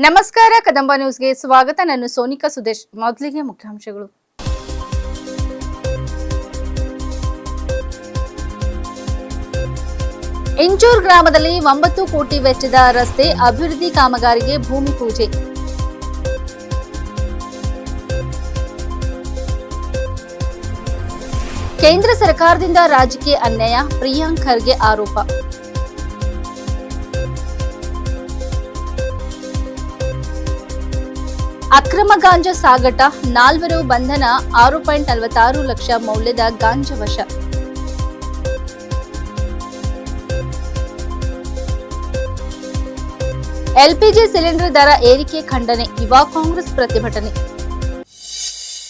ನಮಸ್ಕಾರ ಕದಂಬ ನ್ಯೂಸ್ಗೆ ಸ್ವಾಗತ. ನಾನು ಸೋನಿಕಾ ಸುದೇಶ್. ಮೊದಲಿಗೆ ಮುಖ್ಯಾಂಶಗಳು. ಇಂಚೂರು ಗ್ರಾಮದಲ್ಲಿ 9 ಕೋಟಿ ವೆಚ್ಚದ ರಸ್ತೆ ಅಭಿವೃದ್ಧಿ ಕಾಮಗಾರಿಗೆ ಭೂಮಿ ಪೂಜೆ. ಕೇಂದ್ರ ಸರ್ಕಾರದಿಂದ ರಾಜ್ಯಕ್ಕೆ ಅನ್ಯಾಯ, ಪ್ರಿಯಾಂಕ್ ಖರ್ಗೆ ಆರೋಪ. ಅಕ್ರಮ ಗಾಂಜಾ ಸಾಗಾಟ, 4 ಬಂಧನ, 6.46 ಲಕ್ಷ ಮೌಲ್ಯದ ಗಾಂಜಾ ವಶ. ಎಲ್ಪಿಜಿ ಸಿಲಿಂಡರ್ ದರ ಏರಿಕೆ ಖಂಡನೆ, ಯುವ ಕಾಂಗ್ರೆಸ್ ಪ್ರತಿಭಟನೆ.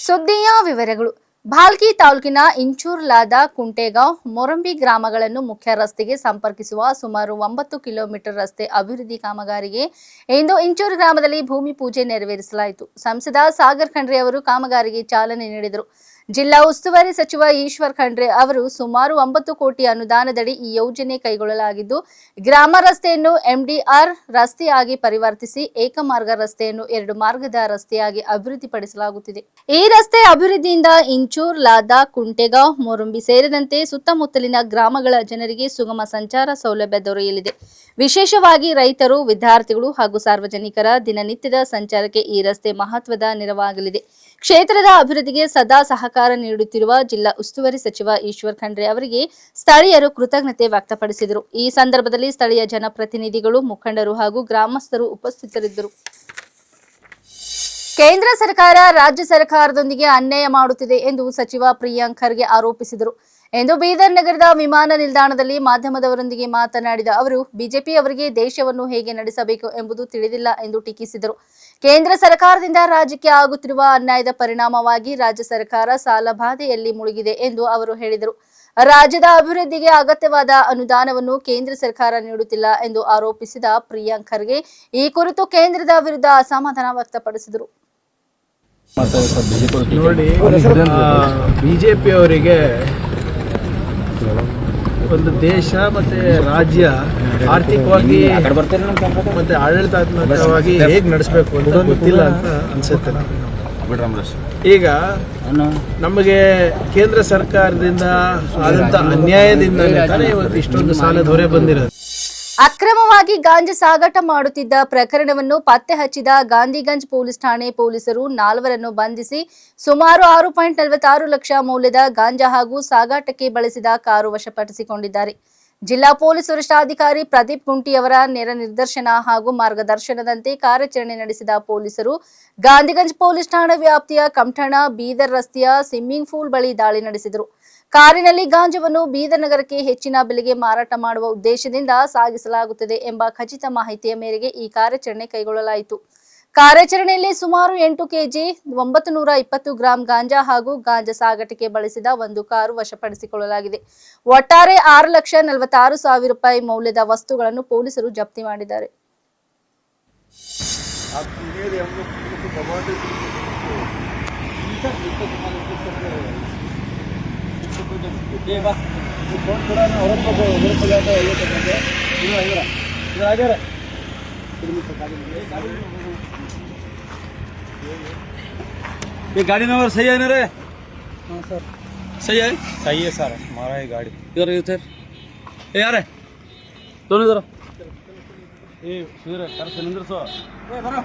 ಸುದ್ದಿಯ ವಿವರಗಳು. ಭಾಲ್ಕಿ ತಾಲೂಕಿನ ಇಂಚೂರು, ಲಾದ, ಕುಂಟೆಗಾಂವ್, ಮೊರಂಬಿ ಗ್ರಾಮಗಳನ್ನು ಮುಖ್ಯ ರಸ್ತೆಗೆ ಸಂಪರ್ಕಿಸುವ ಸುಮಾರು 9 ಕಿಲೋಮೀಟರ್ ರಸ್ತೆ ಅಭಿವೃದ್ಧಿ ಕಾಮಗಾರಿಗೆ ಇಂದು ಇಂಚೂರು ಗ್ರಾಮದಲ್ಲಿ ಭೂಮಿ ಪೂಜೆ ನೆರವೇರಿಸಲಾಯಿತು. ಸಂಸದ ಸಾಗರ್ ಖಂಡ್ರೆ ಅವರು ಕಾಮಗಾರಿಗೆ ಚಾಲನೆ ನೀಡಿದರು. ಜಿಲ್ಲಾ ಉಸ್ತುವಾರಿ ಸಚಿವ ಈಶ್ವರ್ ಖಂಡ್ರೆ ಅವರು ಸುಮಾರು 9 ಕೋಟಿ ಅನುದಾನದಡಿ ಈ ಯೋಜನೆ ಕೈಗೊಳ್ಳಲಾಗಿದ್ದು, ಗ್ರಾಮ ರಸ್ತೆಯನ್ನು ಎಂಡಿಆರ್ ರಸ್ತೆಯಾಗಿ ಪರಿವರ್ತಿಸಿ ಏಕಮಾರ್ಗ ರಸ್ತೆಯನ್ನು 2 ಮಾರ್ಗದ ರಸ್ತೆಯಾಗಿ ಅಭಿವೃದ್ಧಿಪಡಿಸಲಾಗುತ್ತಿದೆ. ಈ ರಸ್ತೆ ಅಭಿವೃದ್ಧಿಯಿಂದ ಇಂಚೂರು, ಲಾದ, ಕುಂಟೆಗಾಂವ್, ಮೊರಂಬಿ ಸೇರಿದಂತೆ ಸುತ್ತಮುತ್ತಲಿನ ಗ್ರಾಮಗಳ ಜನರಿಗೆ ಸುಗಮ ಸಂಚಾರ ಸೌಲಭ್ಯ ದೊರೆಯಲಿದೆ. ವಿಶೇಷವಾಗಿ ರೈತರು, ವಿದ್ಯಾರ್ಥಿಗಳು ಹಾಗೂ ಸಾರ್ವಜನಿಕರ ದಿನನಿತ್ಯದ ಸಂಚಾರಕ್ಕೆ ಈ ರಸ್ತೆ ಮಹತ್ವದ ನೆರವಾಗಲಿದೆ. ಕ್ಷೇತ್ರದ ಅಭಿವೃದ್ಧಿಗೆ ಸದಾ ಸಹಕಾರ ನೀಡುತ್ತಿರುವ ಜಿಲ್ಲಾ ಉಸ್ತುವಾರಿ ಸಚಿವ ಈಶ್ವರ್ ಖಂಡ್ರೆ ಅವರಿಗೆ ಸ್ಥಳೀಯರು ಕೃತಜ್ಞತೆ ವ್ಯಕ್ತಪಡಿಸಿದರು. ಈ ಸಂದರ್ಭದಲ್ಲಿ ಸ್ಥಳೀಯ ಜನಪ್ರತಿನಿಧಿಗಳು, ಮುಖಂಡರು ಹಾಗೂ ಗ್ರಾಮಸ್ಥರು ಉಪಸ್ಥಿತರಿದ್ದರು. ಕೇಂದ್ರ ಸರ್ಕಾರ ರಾಜ್ಯ ಸರ್ಕಾರದೊಂದಿಗೆ ಅನ್ಯಾಯ ಮಾಡುತ್ತಿದೆ ಎಂದು ಸಚಿವ ಪ್ರಿಯಾಂಕ್ ಖರ್ಗೆ ಆರೋಪಿಸಿದರು. ಎಂದು ಬೀದರ್ ನಗರದ ವಿಮಾನ ನಿಲ್ದಾಣದಲ್ಲಿ ಮಾಧ್ಯಮದವರೊಂದಿಗೆ ಮಾತನಾಡಿದ ಅವರು, ಬಿಜೆಪಿ ಅವರಿಗೆ ದೇಶವನ್ನು ಹೇಗೆ ನಡೆಸಬೇಕು ಎಂಬುದು ತಿಳಿದಿಲ್ಲ ಎಂದು ಟೀಕಿಸಿದರು. ಕೇಂದ್ರ ಸರ್ಕಾರದಿಂದ ರಾಜ್ಯಕ್ಕೆ ಆಗುತ್ತಿರುವ ಅನ್ಯಾಯದ ಪರಿಣಾಮವಾಗಿ ರಾಜ್ಯ ಸರ್ಕಾರ ಸಾಲಬಾಧೆಯಲ್ಲಿ ಮುಳುಗಿದೆ ಎಂದು ಅವರು ಹೇಳಿದರು. ರಾಜ್ಯದ ಅಭಿವೃದ್ಧಿಗೆ ಅಗತ್ಯವಾದ ಅನುದಾನವನ್ನು ಕೇಂದ್ರ ಸರ್ಕಾರ ನೀಡುತ್ತಿಲ್ಲ ಎಂದು ಆರೋಪಿಸಿದ ಪ್ರಿಯಾಂಕ್ ಖರ್ಗೆ ಈ ಕುರಿತು ಕೇಂದ್ರದ ವಿರುದ್ಧ ಅಸಮಾಧಾನ ವ್ಯಕ್ತಪಡಿಸಿದರು. ನೋಡಿ, ಬಿಜೆಪಿ ಅವರಿಗೆ ಒಂದು ದೇಶ ಮತ್ತೆ ರಾಜ್ಯ ಆರ್ಥಿಕವಾಗಿ ಮತ್ತೆ ಆಡಳಿತಾತ್ಮಕವಾಗಿ ಹೇಗೆ ನಡೆಸಬೇಕು ಅಂತ ಗೊತ್ತಿಲ್ಲ ಅಂತ ಅನ್ಸುತ್ತೆ. ಈಗ ನಮಗೆ ಕೇಂದ್ರ ಸರ್ಕಾರದಿಂದ ಆದಂತ ಅನ್ಯಾಯದಿಂದ ಇವತ್ತು ಇಷ್ಟೊಂದು ಸಾಲದ ಹೊರೆ ಬಂದಿರೋದು. ಅಕ್ರಮವಾಗಿ ಗಾಂಜಾ ಸಾಗಾಟ ಮಾಡುತ್ತಿದ್ದ ಪ್ರಕರಣವನ್ನು ಪತ್ತೆ ಹಚ್ಚಿದ ಗಾಂಧಿಗಂಜ್ ಪೊಲೀಸ್ ಠಾಣೆ ಪೊಲೀಸರು 4 ಬಂಧಿಸಿ ಸುಮಾರು 6.46 ಲಕ್ಷ ಮೌಲ್ಯದ ಗಾಂಜಾ ಹಾಗೂ ಸಾಗಾಟಕ್ಕೆ ಬಳಸಿದ ಕಾರು ವಶಪಡಿಸಿಕೊಂಡಿದ್ದಾರೆ. ಜಿಲ್ಲಾ ಪೊಲೀಸ್ ವರಿಷ್ಠಾಧಿಕಾರಿ ಪ್ರದೀಪ್ ಕುಂಟಿ ಅವರ ನೇರ ನಿರ್ದೇಶನ ಹಾಗೂ ಮಾರ್ಗದರ್ಶನದಂತೆ ಕಾರ್ಯಾಚರಣೆ ನಡೆಸಿದ ಪೊಲೀಸರು ಗಾಂಧಿಗಂಜ್ ಪೊಲೀಸ್ ಠಾಣಾ ವ್ಯಾಪ್ತಿಯ ಕಮಠಣ, ಬೀದರ್ ರಸ್ತೆಯ ಸ್ವಿಮ್ಮಿಂಗ್ ಪೂಲ್ ಬಳಿ ದಾಳಿ ನಡೆಸಿದರು. ಕಾರಿನಲ್ಲಿ ಗಾಂಜಾವನ್ನು ಬೀದರ್ ನಗರಕ್ಕೆ ಹೆಚ್ಚಿನ ಬೆಲೆಗೆ ಮಾರಾಟ ಮಾಡುವ ಉದ್ದೇಶದಿಂದ ಸಾಗಿಸಲಾಗುತ್ತದೆ ಎಂಬ ಖಚಿತ ಮಾಹಿತಿಯ ಮೇರೆಗೆ ಈ ಕಾರ್ಯಾಚರಣೆ ಕೈಗೊಳ್ಳಲಾಯಿತು. ಕಾರ್ಯಾಚರಣೆಯಲ್ಲಿ ಸುಮಾರು 8 ಕೆಜಿ 920 ಗ್ರಾಂ ಗಾಂಜಾ ಹಾಗೂ ಗಾಂಜಾ ಸಾಗಾಟಕ್ಕೆ ಬಳಸಿದ ಒಂದು ಕಾರು ವಶಪಡಿಸಿಕೊಳ್ಳಲಾಗಿದೆ. ಒಟ್ಟಾರೆ 6,46,000 ರೂಪಾಯಿ ಮೌಲ್ಯದ ವಸ್ತುಗಳನ್ನು ಪೊಲೀಸರು ಜಪ್ತಿ ಮಾಡಿದ್ದಾರೆ. ये गाड़ी नंबर सही है ना रे? हाँ सर, सही है सर, हमारा ये गाड़ी इधर इधर ए यार दोनों इधर ये सुधर कर सिलेंडर सो ए बरो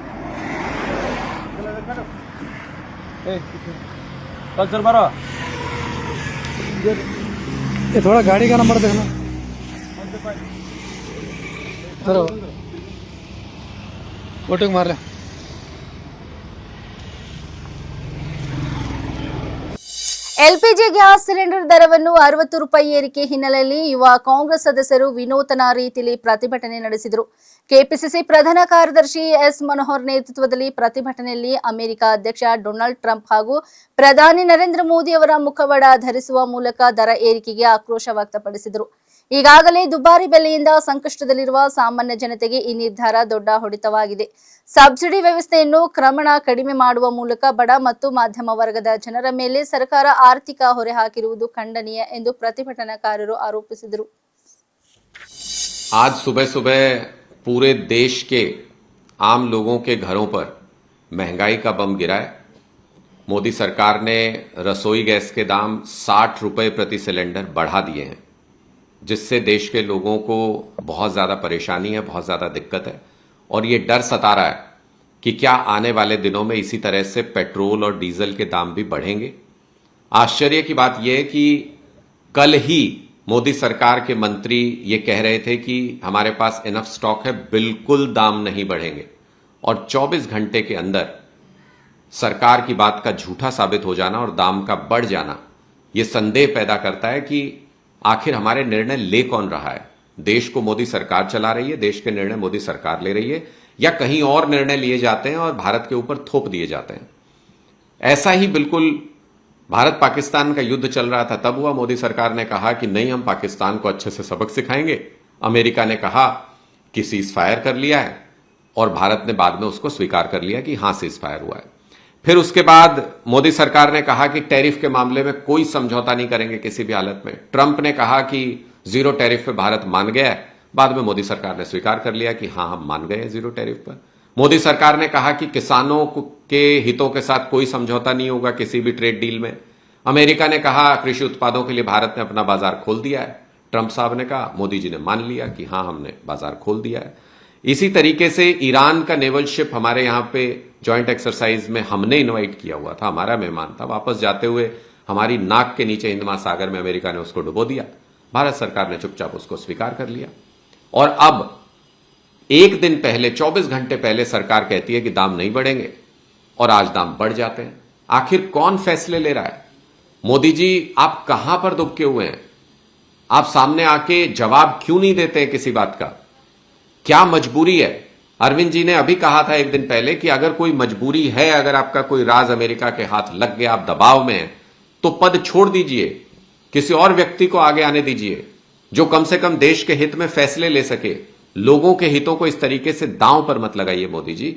ए कल चल बरो ये थोड़ा गाड़ी का नंबर देखना सर, वोटिंग मार ले. ಎಲ್ಪಿಜಿ ಗ್ಯಾಸ್ ಸಿಲಿಂಡರ್ ದರವನ್ನು 60 ರೂಪಾಯಿ ಏರಿಕೆ ಹಿನ್ನೆಲೆಯಲ್ಲಿ ಯುವ ಕಾಂಗ್ರೆಸ್ ಸದಸ್ಯರು ವಿನೂತನ ರೀತಿಯಲ್ಲಿ ಪ್ರತಿಭಟನೆ ನಡೆಸಿದರು. ಕೆಪಿಸಿಸಿ ಪ್ರಧಾನ ಕಾರ್ಯದರ್ಶಿ ಎಸ್ ಮನೋಹರ್ ನೇತೃತ್ವದಲ್ಲಿ ಪ್ರತಿಭಟನೆಯಲ್ಲಿ ಅಮೆರಿಕ ಅಧ್ಯಕ್ಷ ಡೊನಾಲ್ಡ್ ಟ್ರಂಪ್ ಹಾಗೂ ಪ್ರಧಾನಿ ನರೇಂದ್ರ ಮೋದಿ ಅವರ ಮುಖವಾಡ ಧರಿಸುವ ಮೂಲಕ ದರ ಏರಿಕೆಗೆ ಆಕ್ರೋಶ ವ್ಯಕ್ತಪಡಿಸಿದರು. ಈಗಾಗಲೇ ದುಬಾರಿ ಬೆಲೆಯಿಂದ ಸಂಕಷ್ಟದಲ್ಲಿರುವ ಸಾಮಾನ್ಯ ಜನತೆಗೆ ಈ ನಿರ್ಧಾರ ದೊಡ್ಡ ಹೊಡೆತವಾಗಿದೆ. ಸಬ್ಸಿಡಿ ವ್ಯವಸ್ಥೆಯನ್ನು ಕ್ರಮೇಣ ಕಡಿಮೆ ಮಾಡುವ ಮೂಲಕ ಬಡ ಮತ್ತು ಮಧ್ಯಮ ವರ್ಗದ ಜನರ ಮೇಲೆ ಸರ್ಕಾರ ಆರ್ಥಿಕ ಹೊರೆ ಹಾಕಿರುವುದು ಖಂಡನೀಯ ಎಂದು ಪ್ರತಿಭಟನಾಕಾರರು ಆರೋಪಿಸಿದರು. आज सुबह सुबह पूरे देश के आम लोगों के घरों पर महंगाई का बम गिरा है। मोदी सरकार ने रसोई गैस के दाम 60 रुपए प्रति सिलेंडर बढ़ा दिए हैं, जिससे देश के लोगों को बहुत ज्यादा परेशानी है, बहुत ज्यादा दिक्कत है। और ये डर सता रहा है कि क्या आने वाले दिनों में इसी तरह से पेट्रोल और डीजल के दाम भी बढ़ेंगे। आश्चर्य की बात यह है कि कल ही मोदी सरकार के मंत्री ये कह रहे थे कि हमारे पास इनफ स्टॉक है, बिल्कुल दाम नहीं बढ़ेंगे, और 24 घंटे के अंदर सरकार की बात का झूठा साबित हो जाना और दाम का बढ़ जाना यह संदेह पैदा करता है कि आखिर हमारे निर्णय ले कौन रहा है। देश को मोदी सरकार चला रही है, देश के निर्णय मोदी सरकार ले रही है, या कहीं और निर्णय लिए जाते हैं और भारत के ऊपर थोप दिए जाते हैं। ऐसा ही बिल्कुल भारत पाकिस्तान का युद्ध चल रहा था, तब हुआ। मोदी सरकार ने कहा कि नहीं, हम पाकिस्तान को अच्छे से सबक सिखाएंगे। अमेरिका ने कहा कि सीज फायर कर लिया है, और भारत ने बाद में उसको स्वीकार कर लिया कि हां, सीज फायर हुआ है। फिर उसके बाद मोदी सरकार ने कहा कि टैरिफ के मामले में कोई समझौता नहीं करेंगे किसी भी हालत में। ट्रंप ने कहा कि जीरो टैरिफ पे भारत मान गया है, बाद में मोदी सरकार ने स्वीकार कर लिया कि हां, हम मान गए हैं जीरो टैरिफ पर। मोदी सरकार ने कहा कि किसानों के हितों के साथ कोई समझौता नहीं होगा किसी भी ट्रेड डील में। अमेरिका ने कहा कृषि उत्पादों के लिए भारत ने अपना बाजार खोल दिया है। ट्रंप साहब ने कहा, मोदी जी ने मान लिया कि हां, हमने बाजार खोल दिया है। इसी तरीके से ईरान का नेवल शिप हमारे यहां पे जॉइंट एक्सरसाइज में हमने इनवाइट किया हुआ था, हमारा मेहमान था। वापस जाते हुए हमारी नाक के नीचे हिंद महासागर में अमेरिका ने उसको डुबो दिया। भारत सरकार ने चुपचाप उसको स्वीकार कर लिया। और अब एक दिन पहले, 24 घंटे पहले सरकार कहती है कि दाम नहीं बढ़ेंगे, और आज दाम बढ़ जाते हैं। आखिर कौन फैसले ले रहा है? मोदी जी, आप कहां पर दुबके हुए हैं? आप सामने आके जवाब क्यों नहीं देते हैं किसी बात का? क्या मजबूरी है? अरविंद जी ने अभी कहा था एक दिन पहले कि अगर कोई मजबूरी है, अगर आपका कोई राज अमेरिका के हाथ लग गया, आप दबाव में हैं, तो पद छोड़ दीजिए, किसी और व्यक्ति को आगे आने दीजिए जो कम से कम देश के हित में फैसले ले सके। लोगों के हितों को इस तरीके से दांव पर मत लगाइए मोदी जी।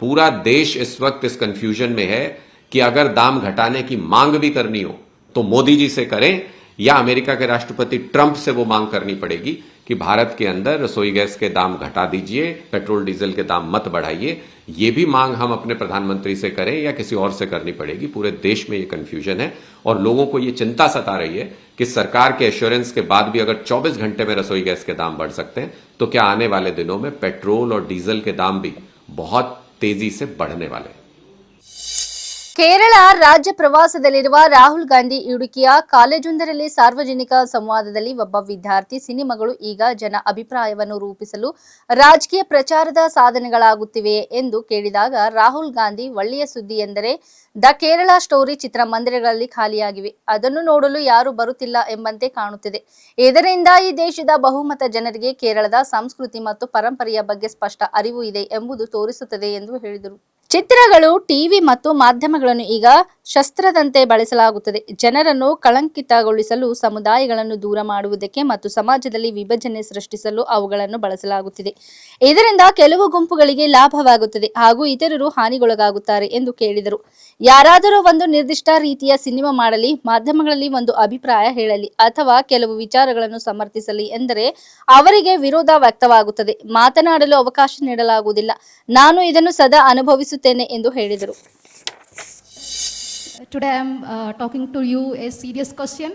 पूरा देश इस वक्त इस कंफ्यूजन में है कि अगर दाम घटाने की मांग भी करनी हो तो मोदी जी से करें, या अमेरिका के राष्ट्रपति ट्रंप से वो मांग करनी पड़ेगी कि भारत के अंदर रसोई गैस के दाम घटा दीजिए, पेट्रोल डीजल के दाम मत बढ़ाइए। ये भी मांग हम अपने प्रधानमंत्री से करें या किसी और से करनी पड़ेगी। पूरे देश में ये कंफ्यूजन है और लोगों को ये चिंता सता रही है कि सरकार के एश्योरेंस के बाद भी अगर 24 घंटे में रसोई गैस के दाम बढ़ सकते हैं, तो क्या आने वाले दिनों में पेट्रोल और डीजल के दाम भी बहुत तेजी से बढ़ने वाले हैं। ಕೇರಳ ರಾಜ್ಯ ಪ್ರವಾಸದಲ್ಲಿರುವ ರಾಹುಲ್ ಗಾಂಧಿ ಇಡುಕಿಯ ಕಾಲೇಜೊಂದರಲ್ಲಿ ಸಾರ್ವಜನಿಕ ಸಂವಾದದಲ್ಲಿ ಒಬ್ಬ ವಿದ್ಯಾರ್ಥಿ ಸಿನಿಮಾಗಳು ಈಗ ಜನ ಅಭಿಪ್ರಾಯವನ್ನು ರೂಪಿಸಲು ರಾಜಕೀಯ ಪ್ರಚಾರದ ಸಾಧನೆಗಳಾಗುತ್ತಿವೆಯೇ ಎಂದು ಕೇಳಿದಾಗ ರಾಹುಲ್ ಗಾಂಧಿ ಒಳ್ಳೆಯ ಸುದ್ದಿ ಎಂದರೆ ದ ಕೇರಳ ಸ್ಟೋರಿ ಚಿತ್ರಮಂದಿರಗಳಲ್ಲಿ ಖಾಲಿಯಾಗಿವೆ, ಅದನ್ನು ನೋಡಲು ಯಾರು ಬರುತ್ತಿಲ್ಲ ಎಂಬಂತೆ ಕಾಣುತ್ತಿದೆ. ಇದರಿಂದ ಈ ದೇಶದ ಬಹುಮತ ಜನರಿಗೆ ಕೇರಳದ ಸಂಸ್ಕೃತಿ ಮತ್ತು ಪರಂಪರೆಯ ಬಗ್ಗೆ ಸ್ಪಷ್ಟ ಅರಿವು ಇದೆ ಎಂಬುದು ತೋರಿಸುತ್ತದೆ ಎಂದು ಹೇಳಿದರು. ಚಿತ್ರಗಳು, ಟಿವಿ ಮತ್ತು ಮಾಧ್ಯಮಗಳನ್ನು ಈಗ ಶಸ್ತ್ರದಂತೆ ಬಳಸಲಾಗುತ್ತದೆ. ಜನರನ್ನು ಕಳಂಕಿತಗೊಳಿಸಲು, ಸಮುದಾಯಗಳನ್ನು ದೂರ ಮಾಡುವುದಕ್ಕೆ ಮತ್ತು ಸಮಾಜದಲ್ಲಿ ವಿಭಜನೆ ಸೃಷ್ಟಿಸಲು ಅವುಗಳನ್ನು ಬಳಸಲಾಗುತ್ತಿದೆ. ಇದರಿಂದ ಕೆಲವು ಗುಂಪುಗಳಿಗೆ ಲಾಭವಾಗುತ್ತದೆ ಹಾಗೂ ಇತರರು ಹಾನಿಗೊಳಗಾಗುತ್ತಾರೆ ಎಂದು ಕೇಳಿದರು. ಯಾರಾದರೂ ಒಂದು ನಿರ್ದಿಷ್ಟ ರೀತಿಯ ಸಿನಿಮಾ ಮಾಡಲಿ, ಮಾಧ್ಯಮಗಳಲ್ಲಿ ಒಂದು ಅಭಿಪ್ರಾಯ ಹೇಳಲಿ ಅಥವಾ ಕೆಲವು ವಿಚಾರಗಳನ್ನು ಸಮರ್ಥಿಸಲಿ ಎಂದರೆ ಅವರಿಗೆ ವಿರೋಧ ವ್ಯಕ್ತವಾಗುತ್ತದೆ. ಮಾತನಾಡಲು ಅವಕಾಶ ನೀಡಲಾಗುವುದಿಲ್ಲ. ನಾನು ಇದನ್ನು ಸದಾ ಅನುಭವಿಸುತ್ತೇನೆ ಎಂದು ಹೇಳಿದರು. Today I am talking to you a serious question.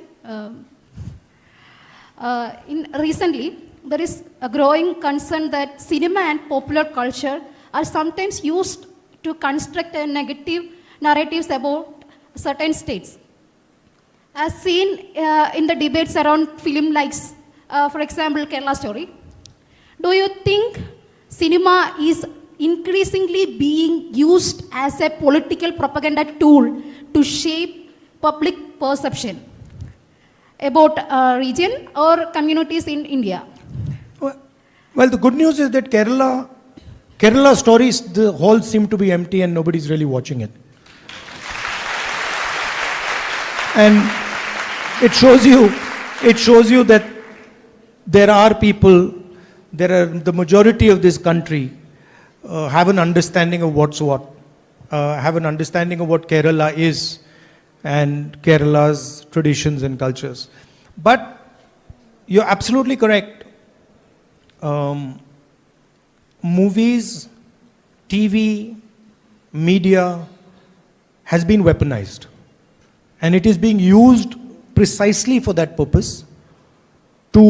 Recently, there is a growing concern that cinema and popular culture are sometimes used to construct a negative narratives about certain states. As seen in the debates around film likes, for example, Kerala Story, do you think cinema is increasingly being used as a political propaganda tool to shape public perception about a region or communities in India? Well, the good news is that Kerala Stories, the halls seem to be empty and nobody's really watching it. And it shows you that there are people, the majority of this country have an understanding of what's what, have an understanding of what Kerala is and Kerala's traditions and cultures. But you're absolutely correct. Movies TV, media has been weaponized. And it is being used precisely for that purpose, to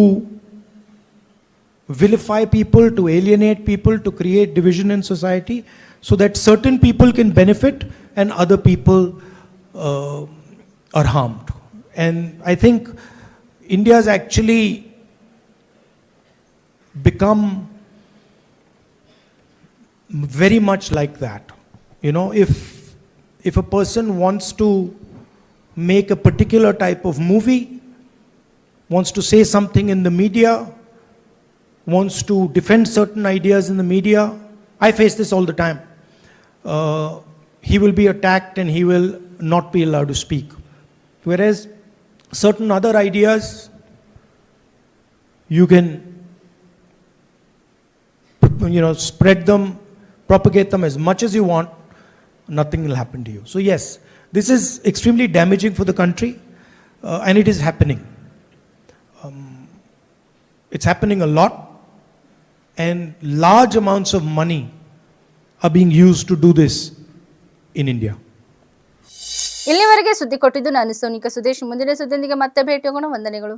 vilify people, to alienate people, to create division in society, so that certain people can benefit and other people are harmed. And I think India has actually become very much like that. You know, if a person wants to make a particular type of movie, wants to say something in the media, wants to defend certain ideas in the media, I face this all the time. He will be attacked and he will not be allowed to speak. Whereas certain other ideas, you can, spread them, propagate them as much as you want, nothing will happen to you. So yes, this is extremely damaging for the country, and it is happening. It's happening a lot, and large amounts of money are being used to do this in India. ಇಲ್ಲಿವರೆಗೆ ಸುದ್ದಿ ಕೊಟ್ಟಿದ್ದು ನಾನು ಸೋನಿಕಾ ಸುದೇಶ್. ಮುಂದಿನ ಸುದ್ದಿಯೊಂದಿಗೆ ಮತ್ತೆ ಭೇಟಿಯಾಗೋಣ. ವಂದನೆಗಳು.